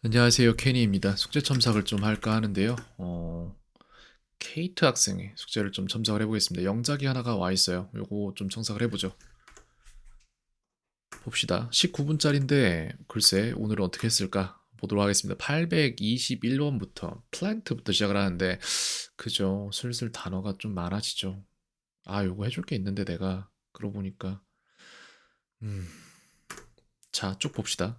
안녕하세요. 케니입니다. 숙제 첨삭을 좀 할까 하는데요. 케이트 학생의 숙제를 좀 첨삭을 해보겠습니다. 영작이 하나가 와 있어요. 요거 좀 첨삭을 해보죠. 봅시다. 19분짜리인데 글쎄 오늘은 어떻게 했을까 보도록 하겠습니다. 821번부터 플랜트부터 시작을 하는데 그죠. 슬슬 단어가 좀 많아지죠. 아, 요거 해줄 게 있는데 내가 그러고 보니까 음, 자, 쭉 봅시다.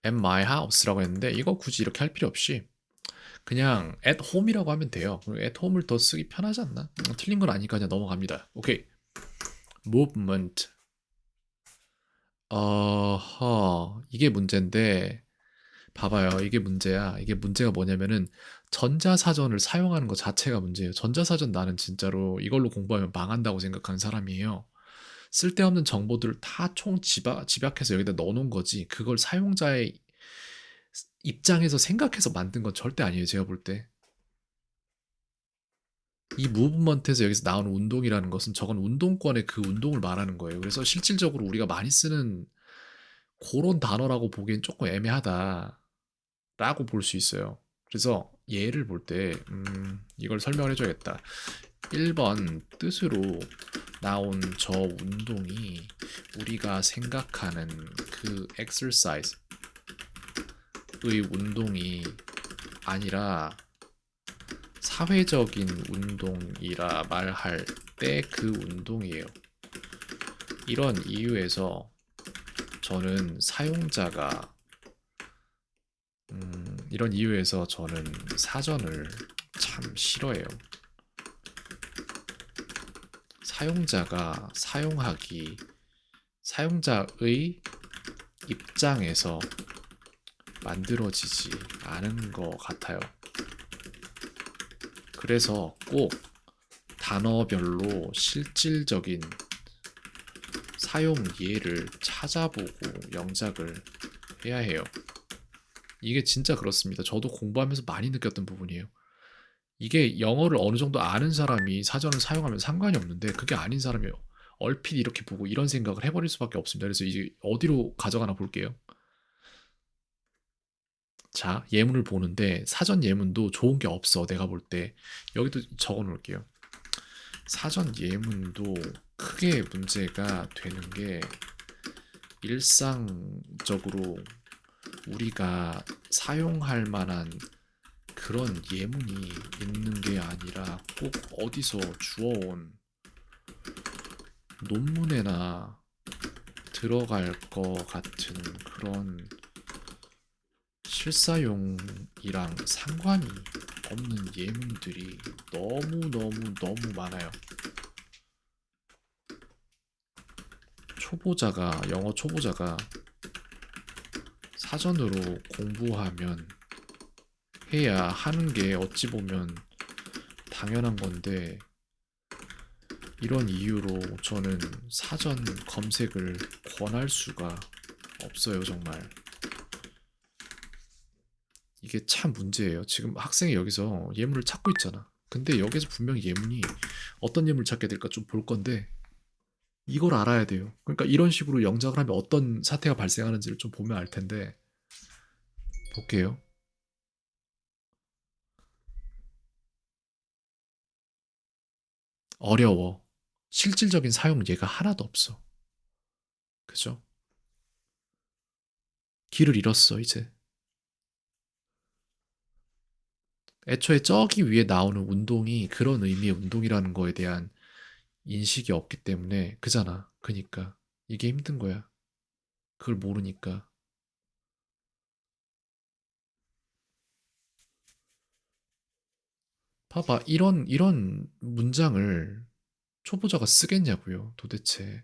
At my house라고 했는데 이거 굳이 이렇게 할 필요 없이 그냥 at home이라고 하면 돼요. at home을 더 쓰기 편하지 않나? 틀린 건 아니까 그냥 넘어갑니다. 오케이. movement. 이게 문제인데 봐봐요. 이게 문제야. 이게 문제가 뭐냐면은 전자사전을 사용하는 것 자체가 문제예요. 전자사전 나는 진짜로 이걸로 공부하면 망한다고 생각하는 사람이에요. 쓸데없는 정보들을 다 집약해서 여기다 넣어놓은 거지. 그걸 사용자의 입장에서 생각해서 만든 건 절대 아니에요. 제가 볼 때. 이 무브먼트에서 여기서 나오는 운동이라는 것은 저건 운동권의 그 운동을 말하는 거예요. 그래서 실질적으로 우리가 많이 쓰는 그런 단어라고 보기엔 조금 애매하다라고 볼 수 있어요. 그래서 예를 볼 때, 이걸 설명을 해줘야겠다. 1번 뜻으로 나온 저 운동이 우리가 생각하는 그 exercise의 운동이 아니라 사회적인 운동이라 말할 때 그 운동이에요. 이런 이유에서 저는 사용자가 이런 이유에서 저는 사전을 참 싫어해요. 사용자가 사용자의 입장에서 만들어지지 않은 것 같아요. 그래서 꼭 단어별로 실질적인 사용 예를 찾아보고 영작을 해야 해요. 이게 진짜 그렇습니다. 저도 공부하면서 많이 느꼈던 부분이에요. 이게 영어를 어느 정도 아는 사람이 사전을 사용하면 상관이 없는데 그게 아닌 사람이 얼핏 이렇게 보고 이런 생각을 해버릴 수밖에 없습니다. 그래서 이제 어디로 가져가나 볼게요. 자, 예문을 보는데 사전 예문도 좋은 게 없어. 내가 볼 때. 여기도 적어 놓을게요. 사전 예문도 크게 문제가 되는 게 일상적으로 우리가 사용할 만한 그런 예문이 있는 게 아니라 꼭 어디서 주워온 논문에나 들어갈 것 같은 그런 실사용이랑 상관이 없는 예문들이 너무 많아요. 영어 초보자가 사전으로 공부하면 해야 하는 게 어찌 보면 당연한 건데 이런 이유로 저는 사전 검색을 권할 수가 없어요, 정말. 이게 참 문제예요. 지금 학생이 여기서 예문을 찾고 있잖아. 근데 여기서 분명히 예문이 어떤 예문을 찾게 될까 좀 볼 건데 이걸 알아야 돼요. 그러니까 이런 식으로 영작을 하면 어떤 사태가 발생하는지를 좀 보면 알 텐데 볼게요. 어려워. 실질적인 사용 예가 하나도 없어. 그죠? 길을 잃었어, 이제. 애초에 저기 위에 나오는 운동이 그런 의미의 운동이라는 거에 대한 인식이 없기 때문에 그잖아. 그니까 이게 힘든 거야. 그걸 모르니까. 봐봐, 이런 문장을 초보자가 쓰겠냐고요, 도대체.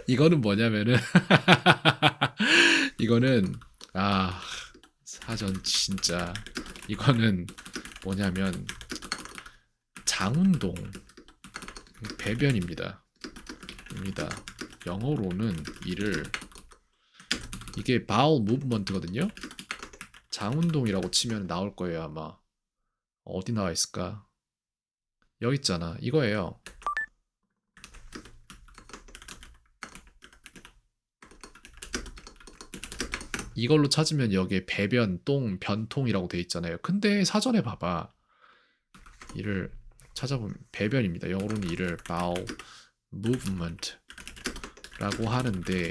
이거는 뭐냐면은 이거는 아 사전 진짜 이거는 뭐냐면 장운동 배변입니다. 영어로는 이게 bowel movement거든요. 장운동이라고 치면 나올 거예요 아마. 어디 나와 있을까? 여기 있잖아. 이거예요. 이걸로 찾으면 여기에 배변, 똥, 변통이라고 돼 있잖아요. 근데 사전에 봐봐. 이를 찾아보면 배변입니다. 영어로는 이를 bowel movement라고 하는데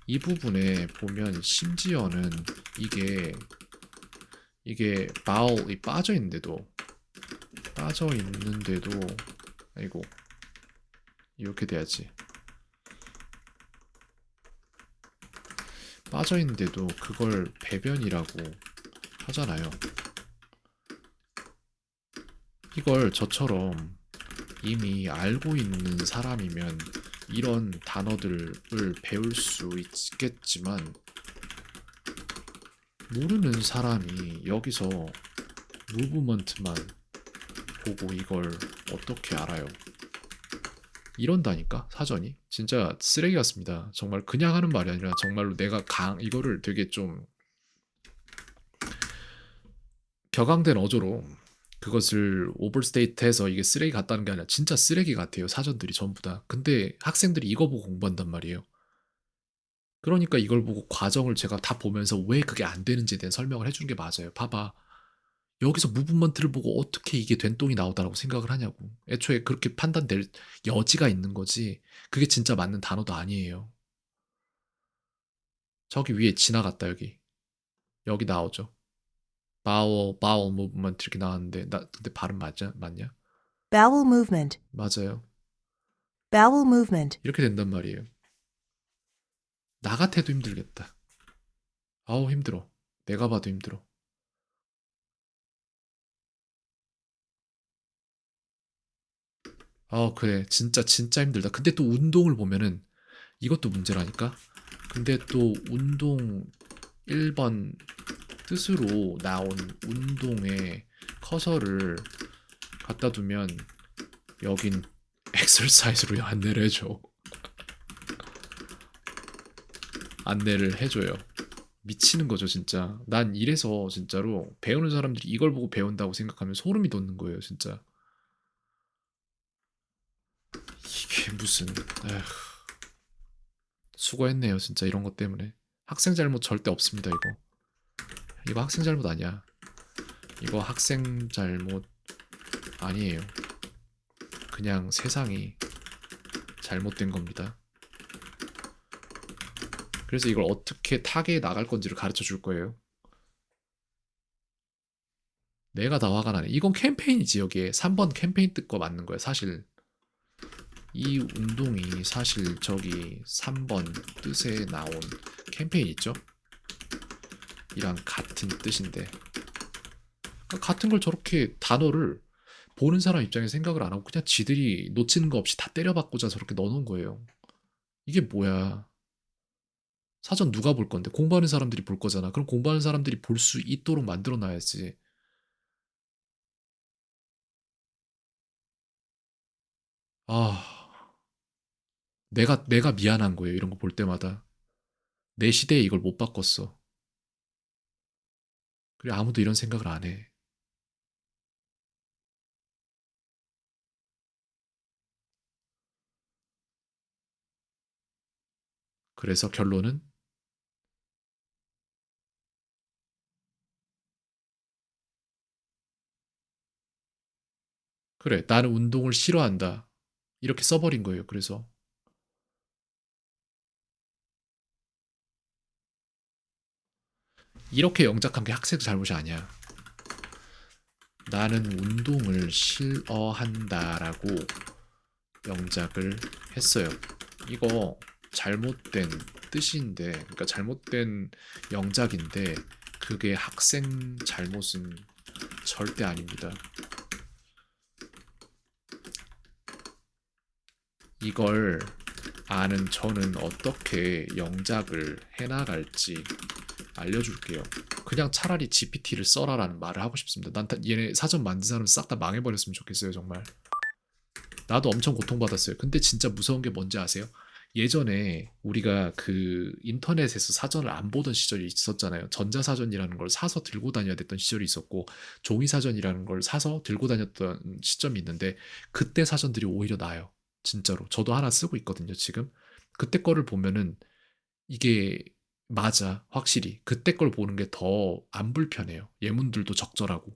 이 부분에 보면 심지어는 이게 bowel이 빠져 있는데도 아이고 이렇게 돼야지. 빠져 있는데도 그걸 배변이라고 하잖아요. 이걸 저처럼 이미 알고 있는 사람이면 이런 단어들을 배울 수 있겠지만 모르는 사람이 여기서 무브먼트만 보고 이걸 어떻게 알아요? 이런다니까 사전이 진짜 쓰레기 같습니다. 정말 그냥 하는 말이 아니라 정말로 내가 이거를 되게 좀 격앙된 어조로 그것을 오버스테이트해서 이게 쓰레기 같다는 게 아니라 진짜 쓰레기 같아요. 사전들이 전부 다. 근데 학생들이 이거 보고 공부한단 말이에요. 그러니까 이걸 보고 과정을 제가 다 보면서 왜 그게 안 되는지에 대한 설명을 해주는 게 맞아요. 봐봐. 여기서 무브먼트를 보고 어떻게 이게 된똥이 나오다라고 생각을 하냐고. 애초에 그렇게 판단될 여지가 있는 거지. 그게 진짜 맞는 단어도 아니에요. 저기 위에 지나갔다 여기. 여기 나오죠. bowel movement 이렇게 나왔는데 근데 발음 맞냐? bowel movement, 맞아요. bowel movement, 이렇게 된단 말이에요. 나 같아도 힘들겠다. 아우 힘들어. 내가 봐도 힘들어. 아 그래 진짜 힘들다. 근데 또 운동을 보면은 이것도 문제라니까. 근데 또 운동 1번 뜻으로 나온 운동의 커서를 갖다 두면 여긴 엑설사이즈로 안내를 해줘. 안내를 해줘요. 미치는 거죠 진짜. 난 이래서 진짜로 배우는 사람들이 이걸 보고 배운다고 생각하면 소름이 돋는 거예요 진짜. 이게 무슨 에휴, 수고했네요 진짜 이런 것 때문에. 학생 잘못 절대 없습니다 이거 학생 잘못 아니야. 이거 학생 잘못 아니에요. 그냥 세상이 잘못된 겁니다. 그래서 이걸 어떻게 타개에 나갈 건지를 가르쳐 줄 거예요. 내가 다 화가 나네. 이건 캠페인이지 여기에. 3번 캠페인 뜻 거 맞는 거야 사실. 이 운동이 사실 저기 3번 뜻에 나온 캠페인 있죠? 이랑 같은 뜻인데 그러니까 같은 걸 저렇게 단어를 보는 사람 입장에서 생각을 안 하고 그냥 지들이 놓치는 거 없이 다 때려박고자 저렇게 넣어놓은 거예요. 이게 뭐야. 사전 누가 볼 건데 공부하는 사람들이 볼 거잖아. 그럼 공부하는 사람들이 볼 수 있도록 만들어 놔야지. 아, 내가 미안한 거예요. 이런 거 볼 때마다. 내 시대에 이걸 못 바꿨어. 그래 아무도 이런 생각을 안 해. 그래서 결론은 그래 나는 운동을 싫어한다. 이렇게 써버린 거예요. 그래서 이렇게 영작한 게 학생 잘못이 아니야. 나는 운동을 싫어한다라고 영작을 했어요. 이거 잘못된 뜻인데, 그러니까 잘못된 영작인데, 그게 학생 잘못은 절대 아닙니다. 이걸 아는 저는 어떻게 영작을 해나갈지 알려줄게요. 그냥 차라리 GPT를 써라라는 말을 하고 싶습니다. 얘네 사전 만든 사람 싹 다 망해버렸으면 좋겠어요, 정말. 나도 엄청 고통받았어요. 근데 진짜 무서운 게 뭔지 아세요? 예전에 우리가 그 인터넷에서 사전을 안 보던 시절이 있었잖아요. 전자사전이라는 걸 사서 들고 다녀야 됐던 시절이 있었고, 종이사전이라는 걸 사서 들고 다녔던 시점이 있는데, 그때 사전들이 오히려 나아요. 진짜로. 저도 하나 쓰고 있거든요, 지금. 그때 거를 보면은 이게 맞아. 확실히. 그때 걸 보는 게 더 안 불편해요. 예문들도 적절하고.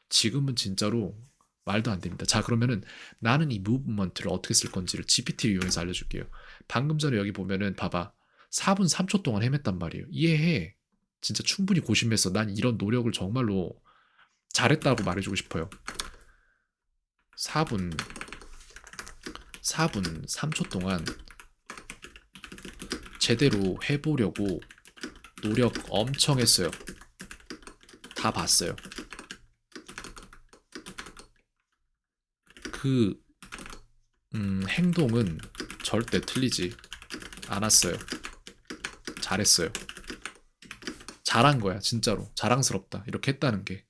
지금은 진짜로 말도 안 됩니다. 자, 그러면은 나는 이 무브먼트를 어떻게 쓸 건지를 GPT를 이용해서 알려줄게요. 방금 전에 여기 보면은 봐봐. 4분 3초 동안 헤맸단 말이에요. 이해해. 진짜 충분히 고심했어. 난 이런 노력을 정말로 잘했다고 말해주고 싶어요. 4분, 4분 3초 동안 제대로 해보려고 노력 엄청 했어요. 다 봤어요. 그 행동은 절대 틀리지 않았어요. 잘했어요. 잘한 거야, 진짜로. 자랑스럽다. 이렇게 했다는 게.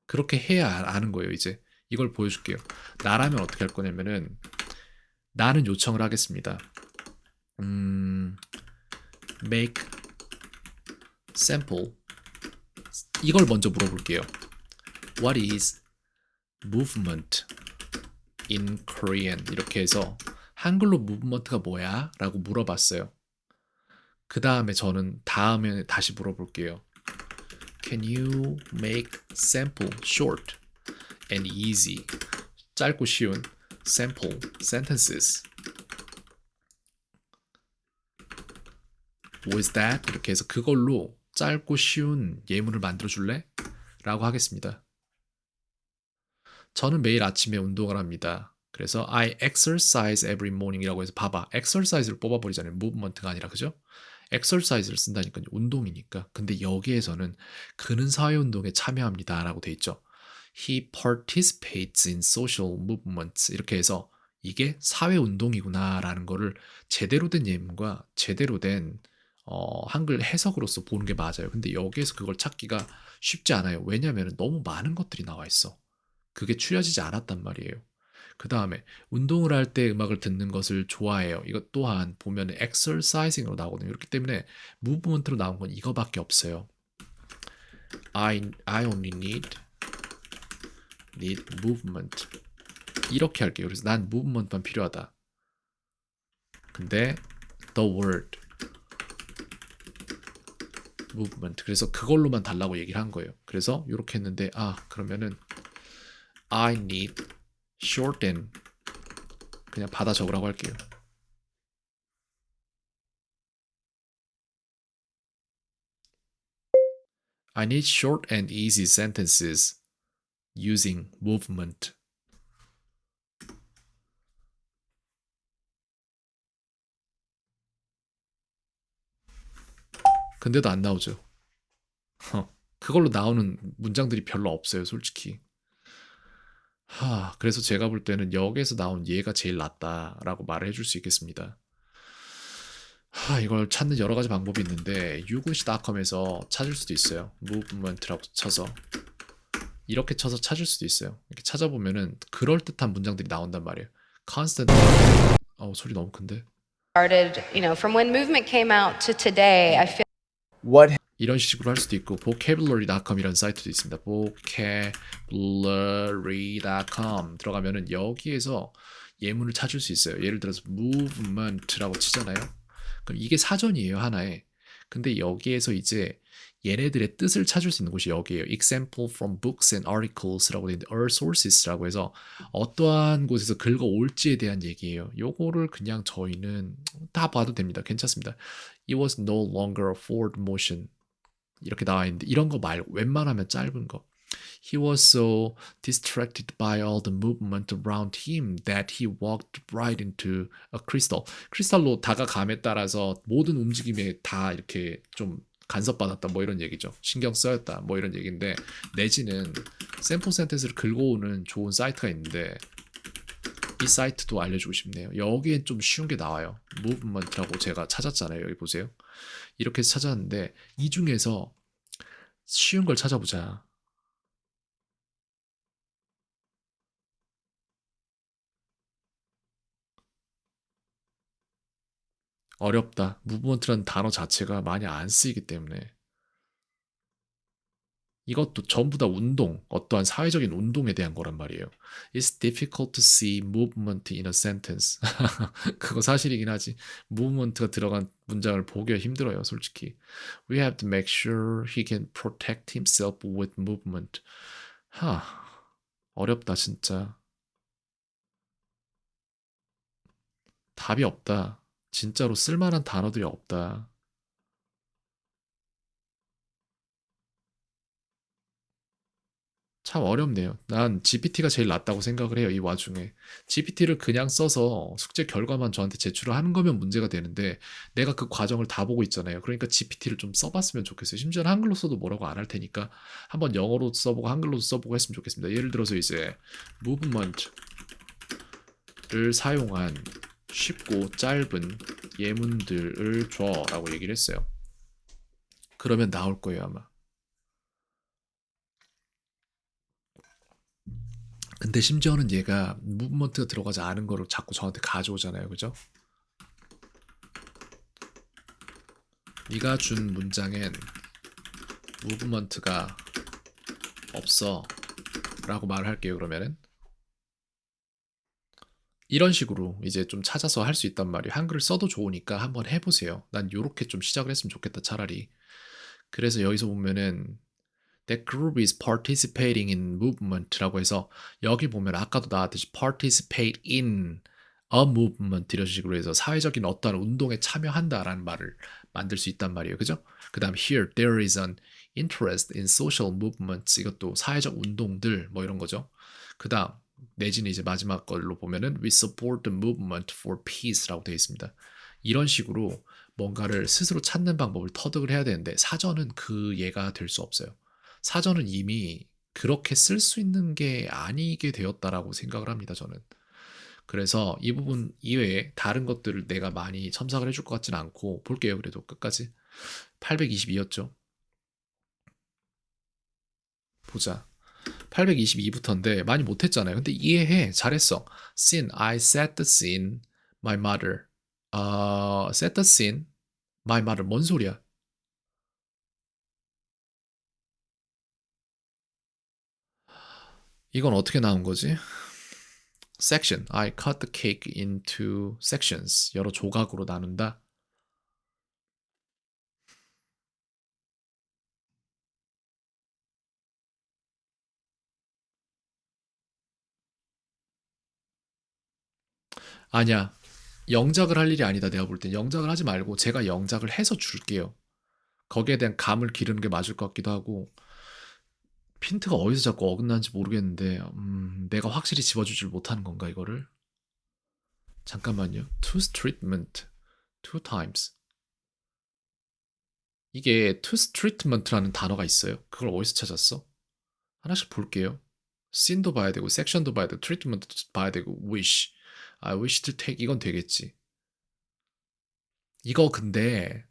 그렇게 해야 아는 거예요, 이제. 이걸 보여줄게요. 나라면 어떻게 할 거냐면은, 나는 요청을 하겠습니다. make sample. 이걸 먼저 물어볼게요. What is movement in Korean? 이렇게 해서 한글로 무브먼트가 뭐야? 라고 물어봤어요. 그 다음에 저는 다음에 다시 물어볼게요. Can you make sample short and easy? 짧고 쉬운 sample sentences. What is that? 이렇게 해서 그걸로 짧고 쉬운 예문을 만들어 줄래? 라고 하겠습니다. 저는 매일 아침에 운동을 합니다. 그래서 I exercise every morning 이라고 해서 봐봐. exercise를 뽑아버리잖아요. movement가 아니라, 그죠? exercise를 쓴다니까요. 운동이니까. 근데 여기에서는 그는 사회운동에 참여합니다 라고 돼 있죠. He participates in social movements. 이렇게 해서 이게 사회운동이구나 라는 거를 제대로 된 예문과 제대로 된 한글 해석으로서 보는 게 맞아요. 근데 여기에서 그걸 찾기가 쉽지 않아요. 왜냐하면 너무 많은 것들이 나와 있어. 그게 추려지지 않았단 말이에요. 그 다음에 운동을 할 때 음악을 듣는 것을 좋아해요. 이것 또한 보면 exercising으로 나오거든요. 그렇기 때문에 movement로 나온 건 이거밖에 없어요. I only need movement. 이렇게 할게요. 그래서 난 movement만 필요하다. 근데 the word movement. 그래서 그걸로만 달라고 얘기를 한 거예요. 그래서 이렇게 했는데 그러면은 I need short and 그냥 받아 적으라고 할게요. I need short and easy sentences using movement. 근데도 안 나오죠. 그걸로 나오는 문장들이 별로 없어요, 솔직히. 그래서 제가 볼 때는 여기에서 나온 얘가 제일 낫다라고 말을 해줄 수 있겠습니다. 이걸 찾는 여러 가지 방법이 있는데 유글씨.com에서 찾을 수도 있어요. movement라고 쳐서 이렇게 쳐서 찾을 수도 있어요. 이렇게 찾아보면은 그럴듯한 문장들이 나온단 말이에요. constant. 소리 너무 큰데. started, from when movement came out to today, I feel What 이런 식으로 할 수도 있고 vocabulary.com이라는 사이트도 있습니다. vocabulary.com 들어가면은 여기에서 예문을 찾을 수 있어요. 예를 들어서 movement라고 치잖아요. 그럼 이게 사전이에요, 하나에. 근데 여기에서 이제 얘네들의 뜻을 찾을 수 있는 곳이 여기에요. Example from books and articles라고 되어 있는데 are sources라고 해서 어떠한 곳에서 긁어올지에 대한 얘기예요. 요거를 그냥 저희는 다 봐도 됩니다. 괜찮습니다. It was no longer a forward motion. 이렇게 나와 있는데 이런 거 말고 웬만하면 짧은 거. He was so distracted by all the movement around him that he walked right into a crystal. 크리스탈로 다가감에 따라서 모든 움직임에 다 이렇게 좀 간섭받았다 뭐 이런 얘기죠. 신경 쓰였다 뭐 이런 얘기인데 내지는 샘플 센텐스를 긁어오는 좋은 사이트가 있는데 이 사이트도 알려주고 싶네요. 여기엔 좀 쉬운 게 나와요. movement라고 제가 찾았잖아요. 여기 보세요. 이렇게 찾았는데 이 중에서 쉬운 걸 찾아보자. 어렵다. 무브먼트라는 단어 자체가 많이 안 쓰이기 때문에 이것도 전부 다 운동, 어떠한 사회적인 운동에 대한 거란 말이에요. It's difficult to see movement in a sentence. 그거 사실이긴 하지. movement가 들어간 문장을 보기가 힘들어요, 솔직히. We have to make sure he can protect himself with movement. 하, 어렵다, 진짜. 답이 없다. 진짜로 쓸만한 단어들이 없다. 참 어렵네요. 난 GPT가 제일 낫다고 생각을 해요, 이 와중에. GPT를 그냥 써서 숙제 결과만 저한테 제출을 하는 거면 문제가 되는데, 내가 그 과정을 다 보고 있잖아요. 그러니까 GPT를 좀 써봤으면 좋겠어요. 심지어는 한글로 써도 뭐라고 안 할 테니까, 한번 영어로 써보고 한글로 써보고 했으면 좋겠습니다. 예를 들어서 이제, movement를 사용한 쉽고 짧은 예문들을 줘 라고 얘기를 했어요. 그러면 나올 거예요, 아마. 근데 심지어는 얘가 무브먼트가 들어가지 않은 거를 자꾸 저한테 가져오잖아요. 그죠? 네가 준 문장엔 무브먼트가 없어 라고 말을 할게요. 그러면은 이런 식으로 이제 좀 찾아서 할 수 있단 말이에요. 한글을 써도 좋으니까 한번 해보세요. 난 요렇게 좀 시작을 했으면 좋겠다, 차라리. 그래서 여기서 보면은 That group is participating in movement라고 해서 여기 보면 아까도 나왔듯이 participate in a movement 이런 식으로 해서 사회적인 어떠한 운동에 참여한다라는 말을 만들 수 있단 말이에요. 그죠? 그 다음 here there is an interest in social movements 이것도 사회적 운동들 뭐 이런 거죠. 그 다음 내지는 이제 마지막 걸로 보면은 we support the movement for peace라고 되어 있습니다. 이런 식으로 뭔가를 스스로 찾는 방법을 터득을 해야 되는데 사전은 그 예가 될 수 없어요. 사전은 이미 그렇게 쓸 수 있는 게 아니게 되었다라고 생각을 합니다, 저는. 그래서 이 부분 이외에 다른 것들을 내가 많이 첨삭을 해줄 것 같지는 않고 볼게요, 그래도 끝까지. 822였죠. 보자. 822부터인데 많이 못했잖아요. 근데 이해해. 잘했어. Scene. I set the scene. My mother. set the scene. My mother. 뭔 소리야? 이건 어떻게 나온 거지? section. I cut the cake into sections. 여러 조각으로 나눈다. 아니야. 영작을 할 일이 아니다. 내가 볼 땐 영작을 하지 말고 제가 영작을 해서 줄게요. 거기에 대한 감을 기르는 게 맞을 것 같기도 하고 핀트가 어디서 자꾸 어긋나는지 모르겠는데 내가 확실히 집어주질 못하는 건가 이거를? 잠깐만요. To treatment. Two times. 이게 to treatment라는 단어가 있어요. 그걸 어디서 찾았어? 하나씩 볼게요. 씬도 봐야 되고 섹션도 봐야 되고 트리트먼트도 봐야 되고 wish. wish to take 이건 되겠지. 이거 근데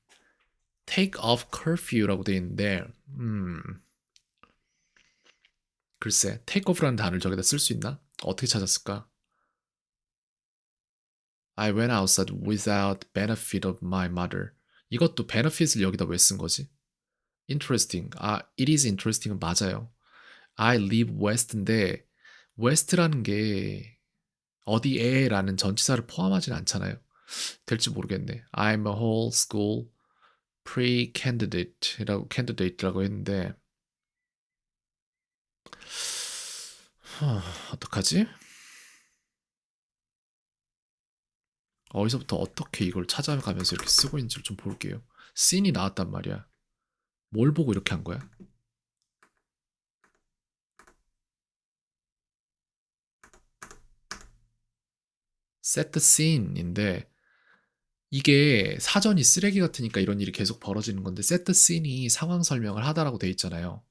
take off curfew라고 돼 있는데 글쎄 take off라는 단어를 저기다 쓸 수 있나? 어떻게 찾았을까? I went outside without benefit of my mother. 이것도 benefit을 여기다 왜 쓴 거지? interesting. it is interesting은 맞아요. I live west인데 west라는 게 어디에라는 전치사를 포함하진 않잖아요. 될지 모르겠네. I'm a whole school candidate라고 했는데 어떡하지? 어디서부터 어떻게 이걸 찾아가면서 이렇게 쓰고 있는지 좀 볼게요. 씬이 나왔단 말이야. 뭘 보고 이렇게 한 거야? set the scene인데 이게 사전이 쓰레기 같으니까 이런 일이 계속 벌어지는 건데 set the scene이 상황 설명을 하다라고 돼 있잖아요.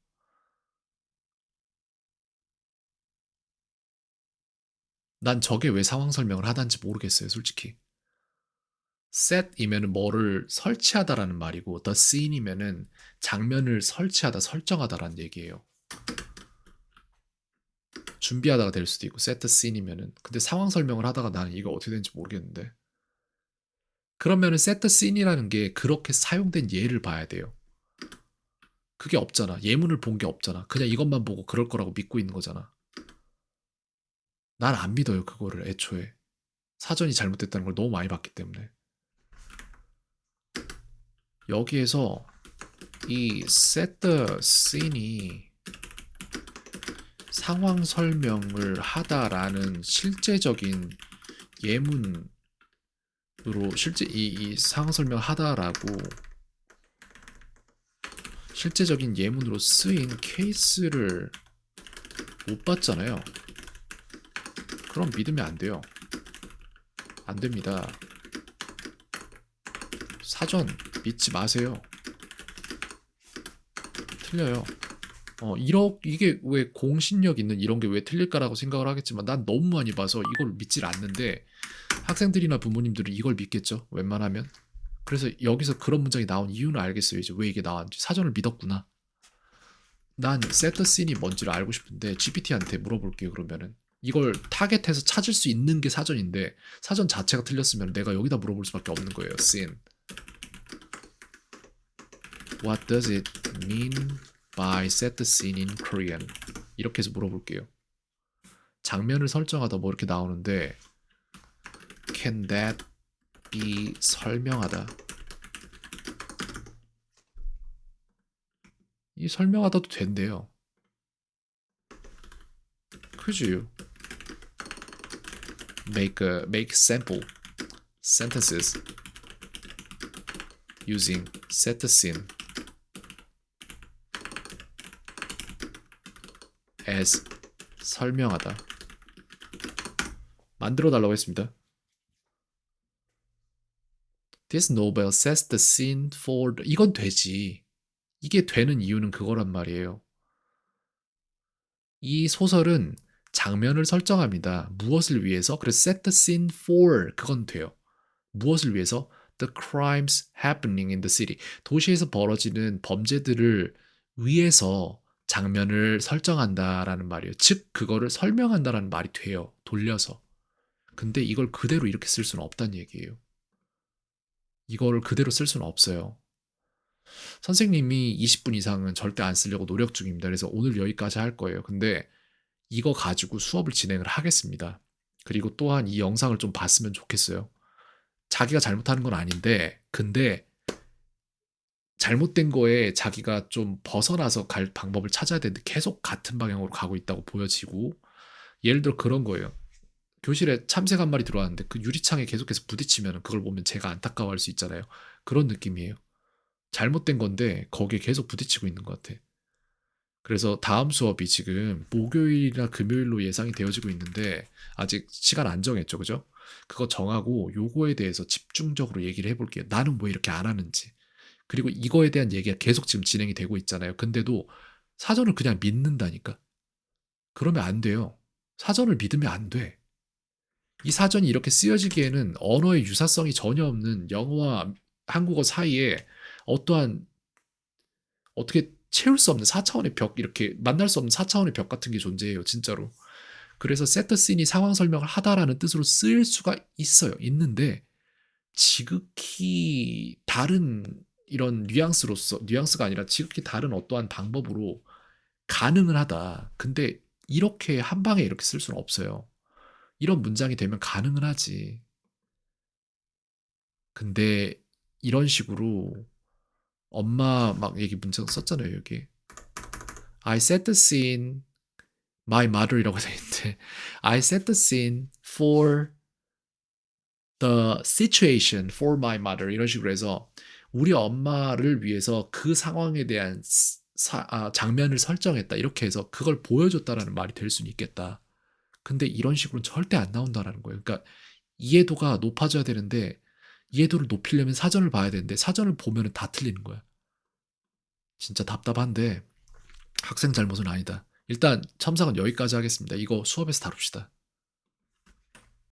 난 저게 왜 상황 설명을 하다인지 모르겠어요, 솔직히. set이면은 뭐를 설치하다라는 말이고 the scene이면은 장면을 설치하다, 설정하다라는 얘기예요. 준비하다가 될 수도 있고 set the scene이면은 근데 상황 설명을 하다가 나는 이거 어떻게 되는지 모르겠는데 그러면은 set the scene이라는 게 그렇게 사용된 예를 봐야 돼요. 그게 없잖아. 예문을 본 게 없잖아. 그냥 이것만 보고 그럴 거라고 믿고 있는 거잖아. 난 안 믿어요, 그거를 애초에. 사전이 잘못됐다는 걸 너무 많이 봤기 때문에. 여기에서 이 set the scene이 상황 설명을 하다라는 실제적인 예문으로 실제 이 상황 설명을 하다라고 실제적인 예문으로 쓰인 케이스를 못 봤잖아요. 그럼 믿으면 안 돼요. 안 됩니다. 사전 믿지 마세요. 틀려요. 이게 왜 공신력 있는 이런 게 왜 틀릴까라고 생각을 하겠지만 난 너무 많이 봐서 이걸 믿질 않는데 학생들이나 부모님들은 이걸 믿겠죠. 웬만하면. 그래서 여기서 그런 문장이 나온 이유는 알겠어요. 이제 왜 이게 나왔는지. 사전을 믿었구나. 난 set the scene이 뭔지를 알고 싶은데 GPT한테 물어볼게요. 그러면은. 이걸 타겟해서 찾을 수 있는 게 사전인데 사전 자체가 틀렸으면 내가 여기다 물어볼 수밖에 없는 거예요. scene. What does it mean by set the scene in Korean? 이렇게 해서 물어볼게요. 장면을 설정하다 뭐 이렇게 나오는데 Can that be 설명하다? 이 설명하다도 된대요. 그지? Make sample sentences using set the scene as 설명하다. 만들어 달라고 했습니다. This novel sets the scene for 이건 되지. 이게 되는 이유는 그거란 말이에요. 이 소설은 장면을 설정합니다. 무엇을 위해서? 그래서 set the scene for 그건 돼요. 무엇을 위해서? The crimes happening in the city. 도시에서 벌어지는 범죄들을 위해서 장면을 설정한다라는 말이에요. 즉 그거를 설명한다라는 말이 돼요. 돌려서. 근데 이걸 그대로 이렇게 쓸 수는 없다는 얘기예요. 이거를 그대로 쓸 수는 없어요. 선생님이 20분 이상은 절대 안 쓰려고 노력 중입니다. 그래서 오늘 여기까지 할 거예요. 근데 이거 가지고 수업을 진행을 하겠습니다. 그리고 또한 이 영상을 좀 봤으면 좋겠어요. 자기가 잘못하는 건 아닌데 근데 잘못된 거에 자기가 좀 벗어나서 갈 방법을 찾아야 되는데 계속 같은 방향으로 가고 있다고 보여지고 예를 들어 그런 거예요. 교실에 참새가 한 마리 들어왔는데 그 유리창에 계속해서 부딪히면 그걸 보면 제가 안타까워할 수 있잖아요. 그런 느낌이에요. 잘못된 건데 거기에 계속 부딪히고 있는 것 같아. 그래서 다음 수업이 지금 목요일이나 금요일로 예상이 되어지고 있는데 아직 시간 안 정했죠, 그죠? 그거 정하고 요거에 대해서 집중적으로 얘기를 해볼게요. 나는 왜 이렇게 안 하는지. 그리고 이거에 대한 얘기가 계속 지금 진행이 되고 있잖아요. 근데도 사전을 그냥 믿는다니까. 그러면 안 돼요. 사전을 믿으면 안 돼. 이 사전이 이렇게 쓰여지기에는 언어의 유사성이 전혀 없는 영어와 한국어 사이에 어떠한 어떻게 채울 수 없는 4차원의 벽 이렇게 만날 수 없는 4차원의 벽 같은 게 존재해요. 진짜로. 그래서 세트 씬이 상황 설명을 하다라는 뜻으로 쓰일 수가 있어요. 있는데 지극히 다른 이런 뉘앙스가 아니라 지극히 다른 어떠한 방법으로 가능은 하다. 근데 이렇게 한 방에 이렇게 쓸 수는 없어요. 이런 문장이 되면 가능은 하지. 근데 이런 식으로 엄마 막 얘기 문장 썼잖아요, 여기. I set the scene, my mother이라고 돼 있는데 I set the scene for the situation for my mother 이런 식으로 해서 우리 엄마를 위해서 그 상황에 대한 장면을 설정했다. 이렇게 해서 그걸 보여줬다라는 말이 될 수는 있겠다. 근데 이런 식으로는 절대 안 나온다라는 거예요. 그러니까 이해도가 높아져야 되는데 이해도를 높이려면 사전을 봐야 되는데 사전을 보면 다 틀리는 거야. 진짜 답답한데 학생 잘못은 아니다. 일단 첨삭은 여기까지 하겠습니다. 이거 수업에서 다룹시다.